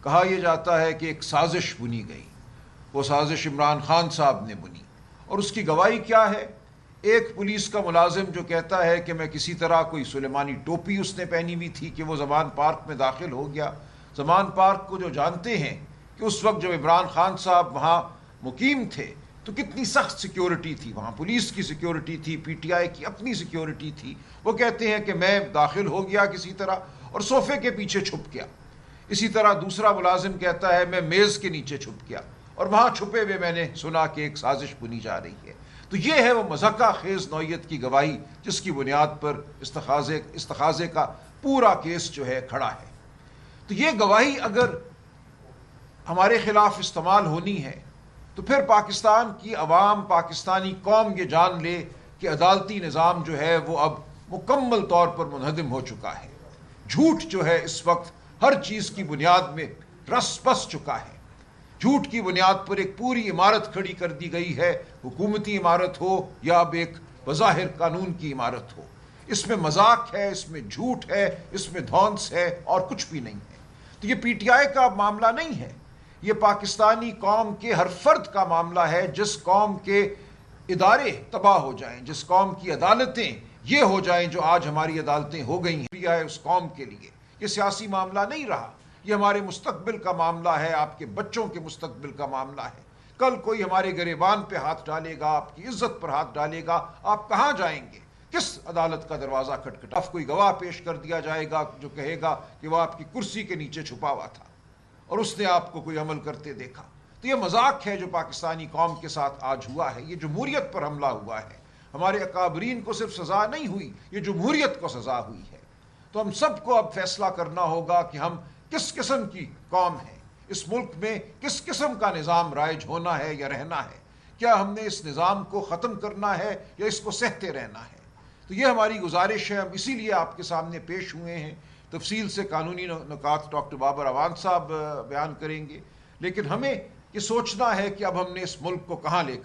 کہا یہ جاتا ہے کہ ایک سازش بنی گئی، وہ سازش عمران خان صاحب نے بنی، اور اس کی گواہی کیا ہے؟ ایک پولیس کا ملازم جو کہتا ہے کہ میں کسی طرح کوئی سلیمانی ٹوپی اس نے پہنی ہوئی تھی کہ وہ زمان پارک میں داخل ہو گیا۔ زمان پارک کو جو جانتے ہیں کہ اس وقت جب عمران خان صاحب وہاں مقیم تھے تو کتنی سخت سیکیورٹی تھی، وہاں پولیس کی سیکیورٹی تھی، پی ٹی آئی کی اپنی سیکیورٹی تھی۔ وہ کہتے ہیں کہ میں داخل ہو گیا کسی طرح اور صوفے کے پیچھے چھپ گیا۔ اسی طرح دوسرا ملازم کہتا ہے میں میز کے نیچے چھپ گیا اور وہاں چھپے ہوئے میں نے سنا کہ ایک سازش بنی جا رہی ہے۔ تو یہ ہے وہ مضحکہ خیز نوعیت کی گواہی جس کی بنیاد پر استخاذے کا پورا کیس جو ہے کھڑا ہے۔ تو یہ گواہی اگر ہمارے خلاف استعمال ہونی ہے تو پھر پاکستان کی عوام، پاکستانی قوم یہ جان لے کہ عدالتی نظام جو ہے وہ اب مکمل طور پر منہدم ہو چکا ہے۔ جھوٹ جو ہے اس وقت ہر چیز کی بنیاد میں رس بس چکا ہے۔ جھوٹ کی بنیاد پر ایک پوری عمارت کھڑی کر دی گئی ہے، حکومتی عمارت ہو یا اب ایک بظاہر قانون کی عمارت ہو۔ اس میں مذاق ہے، اس میں جھوٹ ہے، اس میں دھونس ہے اور کچھ بھی نہیں ہے۔ تو یہ پی ٹی آئی کا معاملہ نہیں ہے، یہ پاکستانی قوم کے ہر فرد کا معاملہ ہے۔ جس قوم کے ادارے تباہ ہو جائیں، جس قوم کی عدالتیں یہ ہو جائیں جو آج ہماری عدالتیں ہو گئی ہیں، ہے اس قوم کے لیے یہ سیاسی معاملہ نہیں رہا، یہ ہمارے مستقبل کا معاملہ ہے، آپ کے بچوں کے مستقبل کا معاملہ ہے۔ کل کوئی ہمارے گریبان پہ ہاتھ ڈالے گا، آپ کی عزت پر ہاتھ ڈالے گا، آپ کہاں جائیں گے؟ کس عدالت کا دروازہ کھٹکھٹا؟ کوئی گواہ پیش کر دیا جائے گا جو کہے گا کہ وہ آپ کی کرسی کے نیچے چھپا ہوا تھا اور اس نے آپ کو کوئی عمل کرتے دیکھا۔ تو یہ مذاق ہے جو پاکستانی قوم کے ساتھ آج ہوا ہے۔ یہ جمہوریت پر حملہ ہوا ہے، ہمارے اکابرین کو صرف سزا نہیں ہوئی، یہ جمہوریت کو سزا ہوئی ہے۔ تو ہم سب کو اب فیصلہ کرنا ہوگا کہ ہم کس قسم کی قوم ہیں، اس ملک میں کس قسم کا نظام رائج ہونا ہے یا رہنا ہے۔ کیا ہم نے اس نظام کو ختم کرنا ہے یا اس کو سہتے رہنا ہے؟ تو یہ ہماری گزارش ہے، ہم اسی لیے آپ کے سامنے پیش ہوئے ہیں۔ تفصیل سے قانونی نکات ڈاکٹر بابر اعوان صاحب بیان کریں گے، لیکن ہمیں یہ سوچنا ہے کہ اب ہم نے اس ملک کو کہاں لے کر